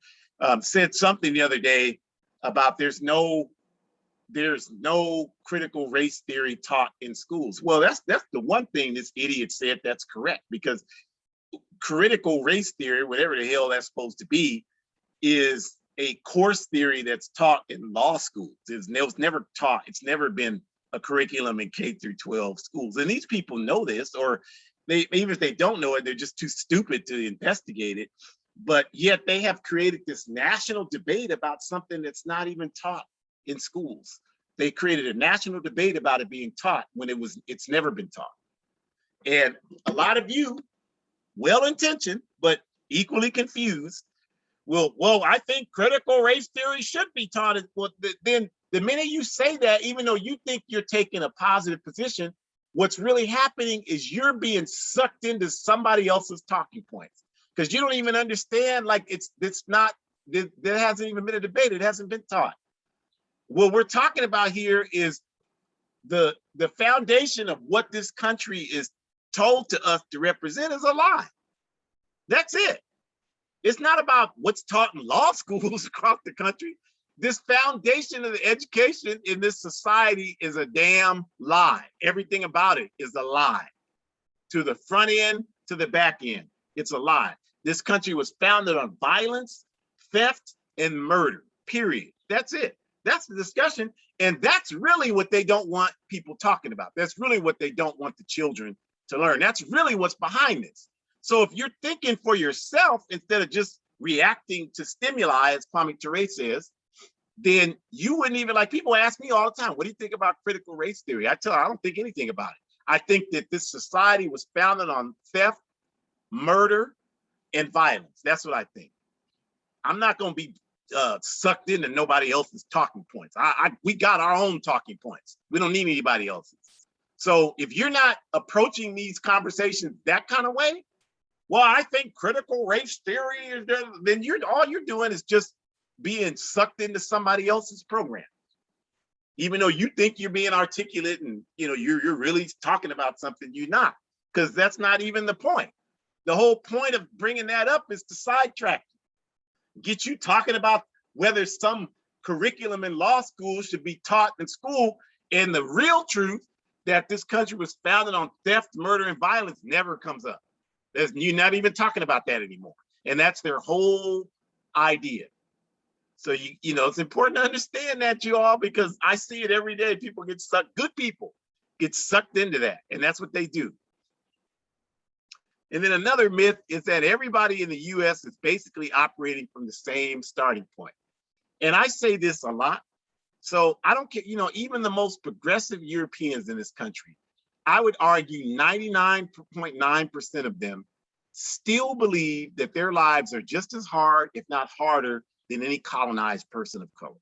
said something the other day about there's no critical race theory taught in schools. Well, that's the one thing this idiot said that's correct, because critical race theory, whatever the hell that's supposed to be, is a course theory that's taught in law schools. It was never taught. It's never been a curriculum in K through 12 schools. And these people know this, or even if they don't know it, they're just too stupid to investigate it. But yet they have created this national debate about something that's not even taught in schools. They created a national debate about it being taught when it's never been taught. And a lot of you, well-intentioned, but equally confused, well, I think critical race theory should be taught. Well, then the minute you say that, even though you think you're taking a positive position, what's really happening is you're being sucked into somebody else's talking points, because you don't even understand, like it's not, there hasn't even been a debate. It hasn't been taught. What we're talking about here is the foundation of what this country is told to us to represent is a lie. That's it. It's not about what's taught in law schools across the country. This foundation of the education in this society is a damn lie. Everything about it is a lie. To the front end, to the back end, it's a lie. This country was founded on violence, theft, and murder, period. That's it. That's the discussion. And that's really what they don't want people talking about. That's really what they don't want the children to learn. That's really what's behind this. So if you're thinking for yourself instead of just reacting to stimuli, as Kwame Ture says, then you wouldn't even, like, people ask me all the time, what do you think about critical race theory? I tell them, I don't think anything about it. I think that this society was founded on theft, murder, and violence. That's what I think. I'm not going to be sucked into nobody else's talking points. We got our own talking points. We don't need anybody else's. So if you're not approaching these conversations that kind of way, well, I think critical race theory is there, then all you're doing is just being sucked into somebody else's program. Even though you think you're being articulate and you're really talking about something, you're not, because that's not even the point. The whole point of bringing that up is to sidetrack you, get you talking about whether some curriculum in law school should be taught in school, and the real truth that this country was founded on theft, murder, and violence never comes up. You're not even talking about that anymore. And that's their whole idea. So, you know, it's important to understand that, you all, because I see it every day. People get sucked, good people get sucked into that. And that's what they do. And then another myth is that everybody in the US is basically operating from the same starting point. And I say this a lot. So I don't care, you know, even the most progressive Europeans in this country, I would argue 99.9% of them still believe that their lives are just as hard, if not harder, than any colonized person of color.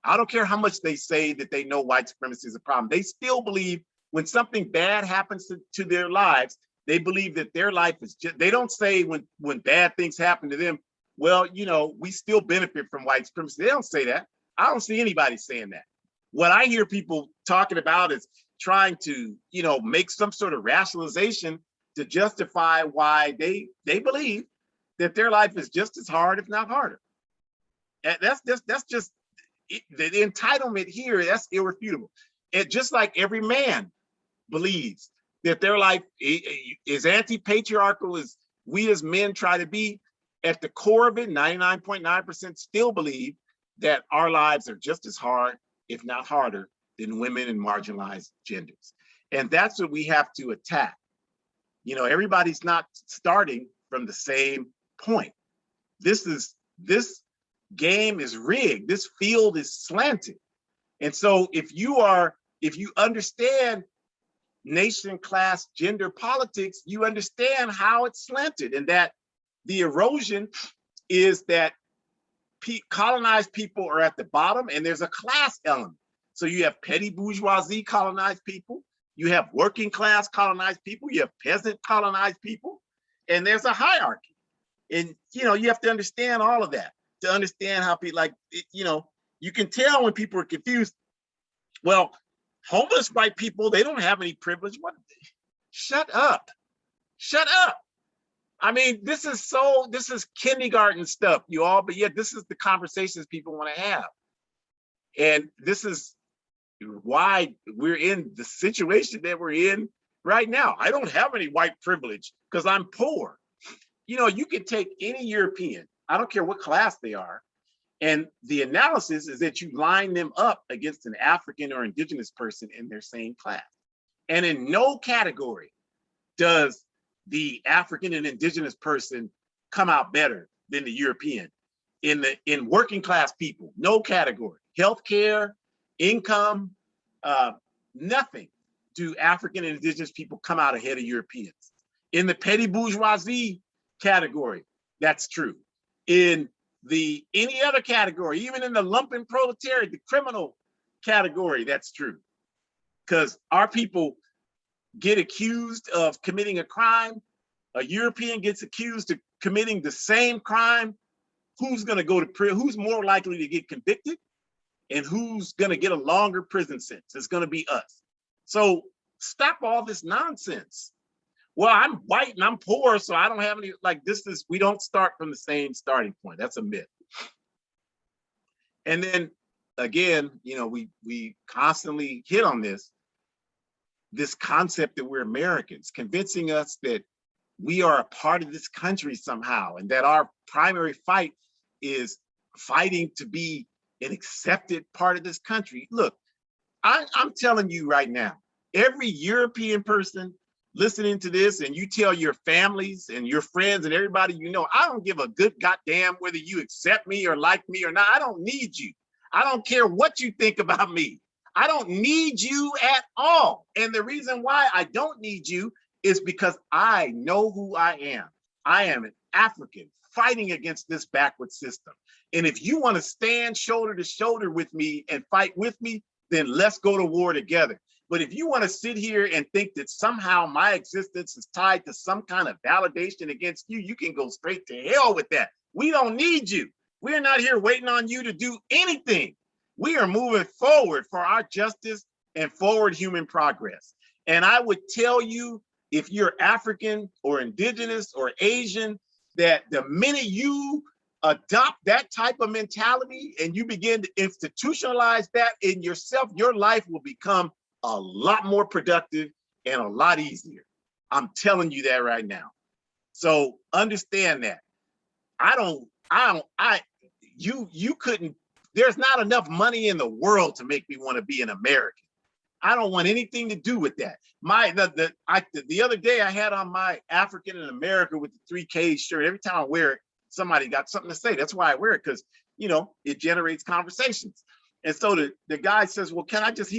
I don't care how much they say that they know white supremacy is a problem. They still believe when something bad happens to their lives, they believe that their life is just, they don't say when bad things happen to them, well, you know, we still benefit from white supremacy. They don't say that. I don't see anybody saying that. What I hear people talking about is trying to, you know, make some sort of rationalization to justify why they believe that their life is just as hard, if not harder. And that's just the entitlement here. That's irrefutable. And just like every man believes that their life is anti-patriarchal as we as men try to be, at the core of it, 99.9% still believe that our lives are just as hard, if not harder, than women and marginalized genders. And that's what we have to attack. You know, everybody's not starting from the same point. This game is rigged. This field is slanted. And so if you understand nation, class, gender politics, you understand how it's slanted, and that the erosion is that colonized people are at the bottom and there's a class element. So you have petty bourgeoisie colonized people, you have working class colonized people, you have peasant colonized people, and there's a hierarchy. And, you know, you have to understand all of that to understand how people, like, you know, you can tell when people are confused. Well, homeless white people, they don't have any privilege. What? Shut up. Shut up. I mean, this is kindergarten stuff, you all, but yet this is the conversations people want to have. And this is why we're in the situation that we're in right now. I don't have any white privilege because I'm poor. You know, you can take any European, I don't care what class they are, and the analysis is that you line them up against an African or indigenous person in their same class. And in no category does the African and indigenous person come out better than the European. In working class people, no category. Healthcare, income, nothing do African and indigenous people come out ahead of Europeans. In the petty bourgeoisie category, that's true. In any other category, even in the lumpen proletariat, the criminal category, that's true. Because our people get accused of committing a crime, a European gets accused of committing the same crime, who's going to go to prison? Who's more likely to get convicted? And who's going to get a longer prison sentence? It's going to be us. So stop all this nonsense. Well, I'm white and I'm poor, so I don't have any, like, we don't start from the same starting point. That's a myth. And then again, you know, we constantly hit on this concept that we're Americans, convincing us that we are a part of this country somehow, and that our primary fight is fighting to be an accepted part of this country. Look, I'm telling you right now, every European person listening to this, and you tell your families and your friends and everybody you know, I don't give a good goddamn whether you accept me or like me or not. I don't need you. I don't care what you think about me. I don't need you at all. And the reason why I don't need you is because I know who I am. I am an African fighting against this backward system. And if you want to stand shoulder to shoulder with me and fight with me, then let's go to war together. But if you want to sit here and think that somehow my existence is tied to some kind of validation against you, you can go straight to hell with that. We don't need you. We're not here waiting on you to do anything. We are moving forward for our justice and forward human progress. And I would tell you if you're African or indigenous or Asian, that the minute you adopt that type of mentality and you begin to institutionalize that in yourself, your life will become a lot more productive and a lot easier. I'm telling you that right now. So understand that. You couldn't, there's not enough money in the world to make me want to be an American. I don't want anything to do with that. The other day I had on my African in America with the 3K shirt. Every time I wear it, somebody got something to say. That's why I wear it, because it generates conversations. And so the guy says, well, can I just,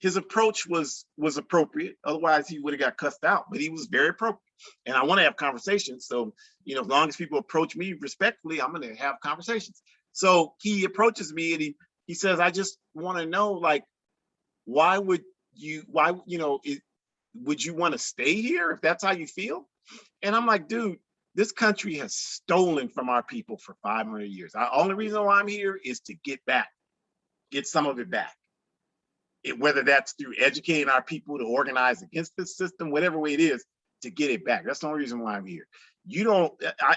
his approach was appropriate. Otherwise he would have got cussed out, but he was very appropriate. And I want to have conversations. So, as long as people approach me respectfully, I'm going to have conversations. So he approaches me and he says, I just want to know, like, would you want to stay here if that's how you feel? And I'm like, dude, this country has stolen from our people for 500 years. The only reason why I'm here is to get some of it back. Whether that's through educating our people to organize against this system, whatever way it is, to get it back. That's the only reason why I'm here.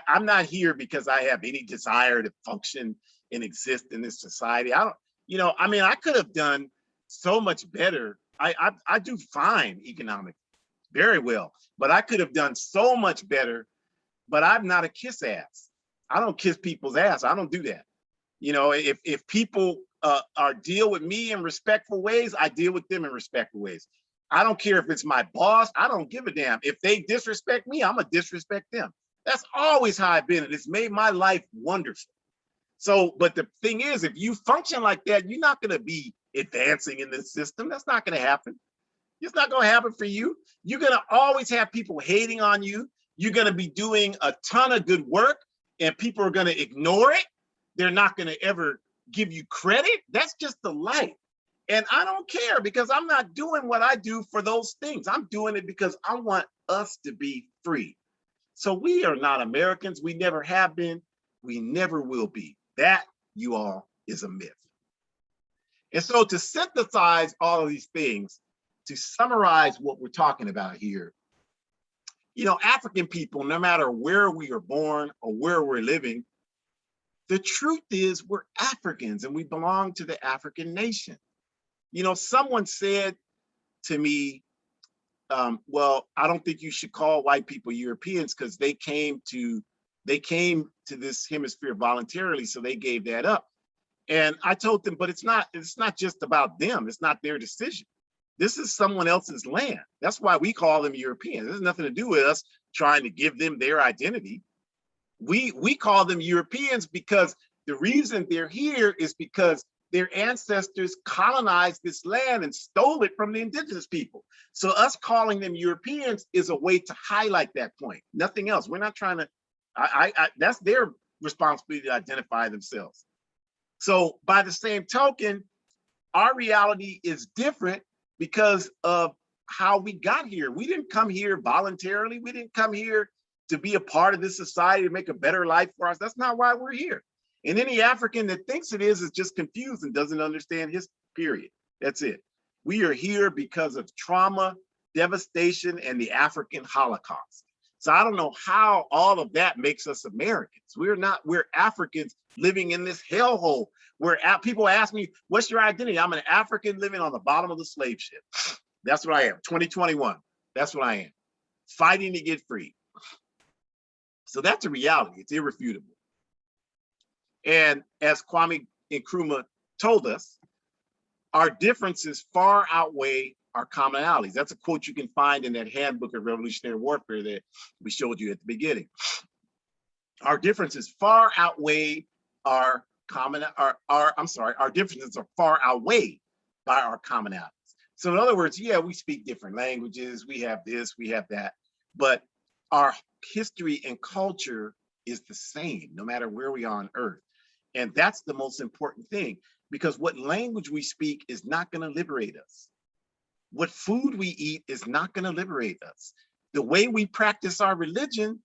I'm not here because I have any desire to function and exist in this society. I could have done so much better. I do fine economically, very well, but I could have done so much better, but I'm not a kiss ass. I don't kiss people's ass. I don't do that. If people deal with me in respectful ways, I deal with them in respectful ways. I don't care if it's my boss. I don't give a damn. If they disrespect me, I'm gonna disrespect them. That's always how I've been, and it's made my life wonderful. So, but the thing is, if you function like that, you're not gonna be advancing in this system. That's not gonna happen. It's not gonna happen for you. You're gonna always have people hating on you. You're gonna be doing a ton of good work, and people are gonna ignore it. They're not gonna ever give you credit. That's just the life. And I don't care, because I'm not doing what I do for those things. I'm doing it because I want us to be free. So we are not Americans. We never have been. We never will be. That, you all, is a myth. And so to synthesize all of these things, to summarize what we're talking about here, African people, no matter where we are born or where we're living, the truth is we're Africans and we belong to the African nation. Someone said to me, well, I don't think you should call white people Europeans because they came to this hemisphere voluntarily, so they gave that up. And I told them, but it's not just about them. It's not their decision. This is someone else's land. That's why we call them Europeans. It has nothing to do with us trying to give them their identity. We call them Europeans because the reason they're here is because their ancestors colonized this land and stole it from the indigenous people. So us calling them Europeans is a way to highlight that point. Nothing else. We're not trying to, that's their responsibility to identify themselves. So by the same token, our reality is different because of how we got here. We didn't come here voluntarily. We didn't come here to be a part of this society, to make a better life for us. That's not why we're here. And any African that thinks it is just confused and doesn't understand his period. That's it. We are here because of trauma, devastation, and the African Holocaust. So I don't know how all of that makes us Americans. We're Africans living in this hellhole where people ask me, what's your identity? I'm an African living on the bottom of the slave ship. That's what I am, 2021. That's what I am, fighting to get free. So that's a reality, it's irrefutable. And as Kwame Nkrumah told us, our differences far outweigh our commonalities. That's a quote you can find in that handbook of revolutionary warfare that we showed you at the beginning. Our differences far outweigh our differences are far outweighed by our commonalities. So in other words, yeah, we speak different languages, we have this, we have that, but our history and culture is the same no matter where we are on earth. And that's the most important thing, because what language we speak is not going to liberate us. What food we eat is not going to liberate us. The way we practice our religion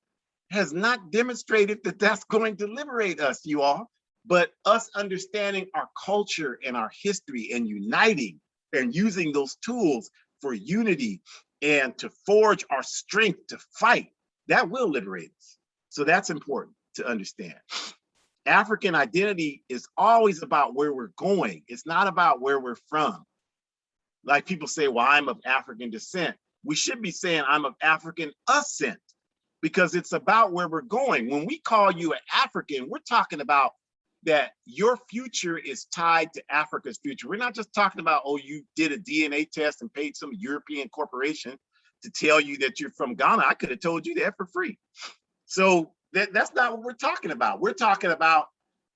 has not demonstrated that that's going to liberate us, you all. But us understanding our culture and our history and uniting and using those tools for unity and to forge our strength to fight, that will liberate us. So that's important to understand. African identity is always about where we're going. It's not about where we're from. Like people say, well, I'm of African descent. We should be saying I'm of African ascent, because it's about where we're going. When we call you an African, we're talking about that your future is tied to Africa's future. We're not just talking about, oh, you did a DNA test and paid some European corporation to tell you that you're from Ghana. I could have told you that for free. So that's not what we're talking about. We're talking about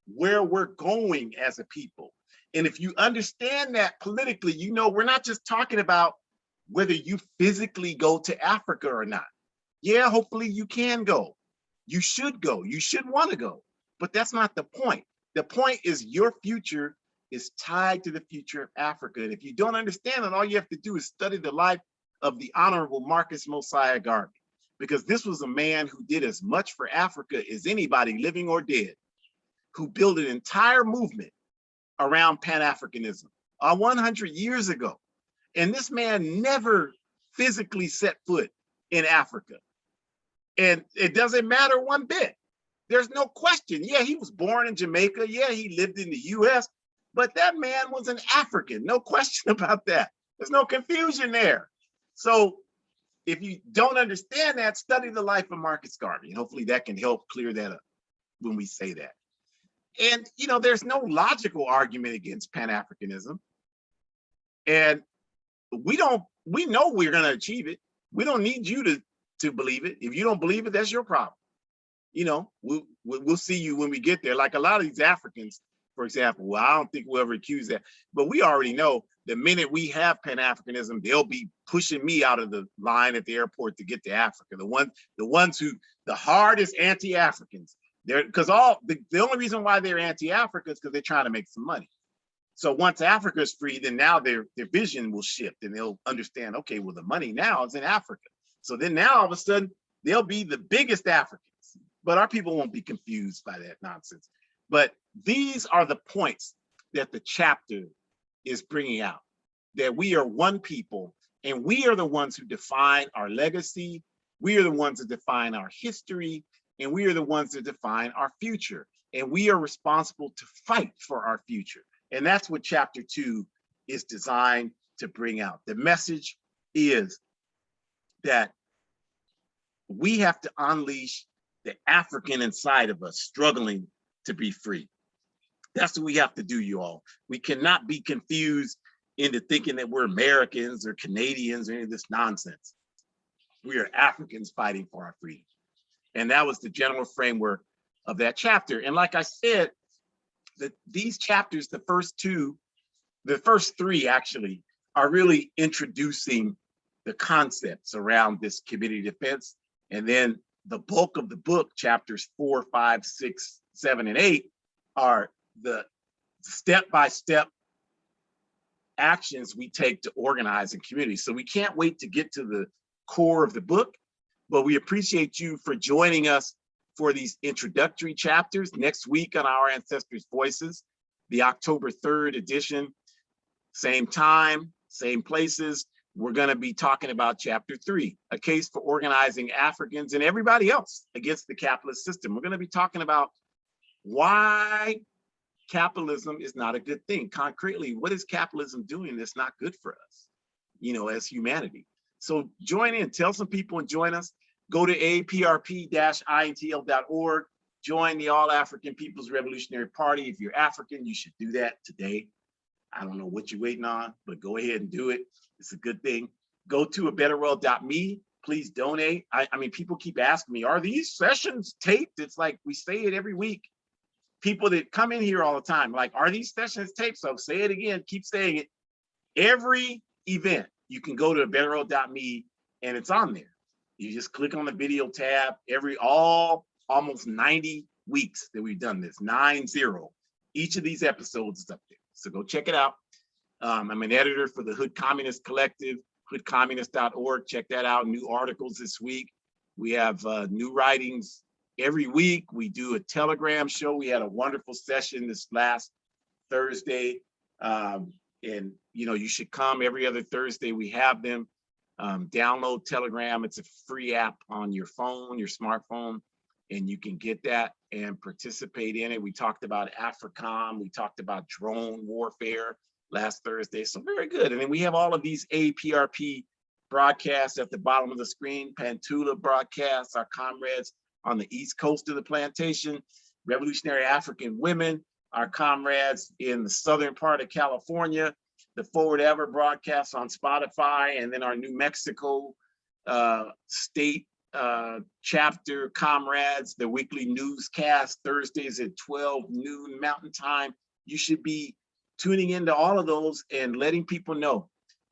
where we're going as a people. And if you understand that politically, you know, we're not just talking about whether you physically go to Africa or not. Yeah, hopefully you can go. You should go. You should want to go. But that's not the point. The point is your future is tied to the future of Africa. And if you don't understand it, all you have to do is study the life of the Honorable Marcus Mosiah Garvey, because this was a man who did as much for Africa as anybody living or dead, who built an entire movement around Pan-Africanism 100 years ago. And this man never physically set foot in Africa. And it doesn't matter one bit. There's no question. Yeah, he was born in Jamaica. Yeah, he lived in the US, but that man was an African. No question about that. There's no confusion there. So if you don't understand that, study the life of Marcus Garvey, and hopefully that can help clear that up when we say that. And, you know, there's no logical argument against Pan-Africanism. And we know we're going to achieve it. We don't need you to believe it. If you don't believe it, that's your problem. You know, we'll see you when we get there. Like a lot of these Africans, for example, well, I don't think we'll ever accuse that, but we already know the minute we have Pan-Africanism, they'll be pushing me out of the line at the airport to get to Africa. The ones who, the hardest anti-Africans, they're, because the only reason why they're anti-Africa is because they're trying to make some money. So once Africa is free, then now their vision will shift and they'll understand, okay, well, the money now is in Africa. So then now all of a sudden, they'll be the biggest Africans. But our people won't be confused by that nonsense. But these are the points that the chapter is bringing out, that we are one people and we are the ones who define our legacy. We are the ones that define our history, and we are the ones that define our future. And we are responsible to fight for our future. And that's what chapter 2 is designed to bring out. The message is that we have to unleash the African inside of us struggling to be free. That's what we have to do, you all. We cannot be confused into thinking that we're Americans or Canadians or any of this nonsense. We are Africans fighting for our freedom. And that was the general framework of that chapter. And like I said, these chapters, the first three actually, are really introducing the concepts around this community defense. And then the bulk of the book, chapters 4, 5, 6, 7, and 8, are the step-by-step actions we take to organize in community. So we can't wait to get to the core of the book, but we appreciate you for joining us for these introductory chapters. Next week on Our Ancestors' Voices, the October 3rd edition, same time, same places. We're going to be talking about chapter 3, a case for organizing Africans and everybody else against the capitalist system. We're going to be talking about why capitalism is not a good thing. Concretely, what is capitalism doing that's not good for us, you know, as humanity? So join in, tell some people and join us. Go to aprp-intl.org, join the All African People's Revolutionary Party. If you're African, you should do that today. I don't know what you're waiting on, but go ahead and do it. It's a good thing. Go to abetterworld.me. Please donate. I mean, people keep asking me, are these sessions taped? It's like we say it every week. People that come in here all the time, like, are these sessions taped? So say it again, keep saying it. Every event, you can go to abetterworld.me and it's on there. You just click on the video tab. Almost 90 weeks that we've done this, 90. Each of these episodes is up there. So go check it out. I'm an editor for the Hood Communist Collective, hoodcommunist.org. Check that out. New articles this week. We have new writings every week. We do a Telegram show. We had a wonderful session this last Thursday. And you should come every other Thursday. We have them. Download Telegram. It's a free app on your phone, your smartphone, and you can get that and participate in it. We talked about AFRICOM. We talked about drone warfare last Thursday. So very good. And then we have all of these APRP broadcasts at the bottom of the screen, Pantula broadcasts, our comrades on the East Coast of the plantation, Revolutionary African Women, our comrades in the southern part of California, the Forward Ever broadcast on Spotify, and then our New Mexico state chapter comrades, the weekly newscast Thursdays at 12 noon Mountain Time. You should be tuning into all of those and letting people know.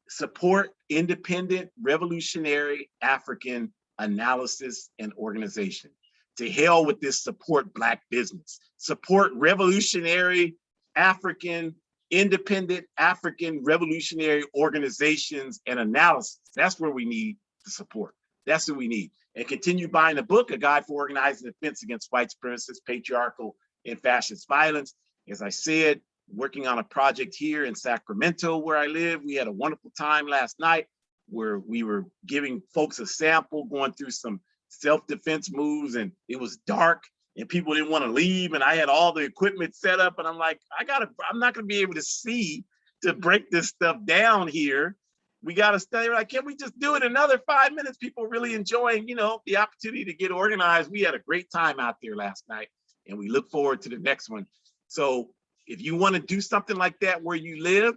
Support independent, revolutionary African analysis and organization. To hell with this support Black business. Support revolutionary African, independent African revolutionary organizations and analysis. That's where we need the support. That's what we need. And continue buying the book, A Guide for Organizing Defense Against White Supremacist, Patriarchal, and Fascist Violence. As I said, working on a project here in Sacramento where I live. We had a wonderful time last night where we were giving folks a sample, going through some self-defense moves, and it was dark and people didn't want to leave, and I had all the equipment set up, and I'm like, I'm not gonna be able to see to break this stuff down here. We gotta stay. Like, can we just do it another 5 minutes? People really enjoying, the opportunity to get organized. We had a great time out there last night, and we look forward to the next one. So if you want to do something like that where you live,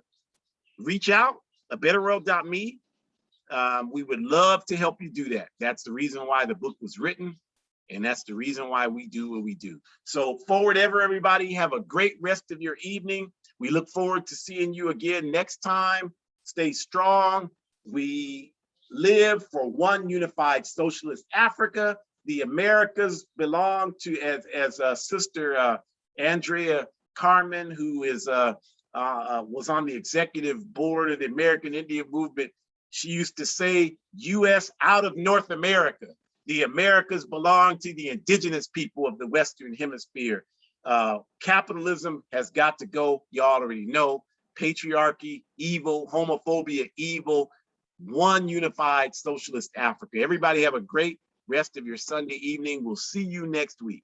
reach out, abetterworld.me. We would love to help you do that. That's the reason why the book was written, and that's the reason why we do what we do. So Forward Ever, everybody, have a great rest of your evening. We look forward to seeing you again next time. Stay strong. We live for one unified socialist Africa. The Americas belong to, as Sister Andrea Carmen, who is was on the executive board of the American Indian Movement. She used to say, U.S. out of North America. The Americas belong to the indigenous people of the Western Hemisphere. Capitalism has got to go. Y'all already know. Patriarchy, evil. Homophobia, evil. One unified socialist Africa. Everybody have a great rest of your Sunday evening. We'll see you next week.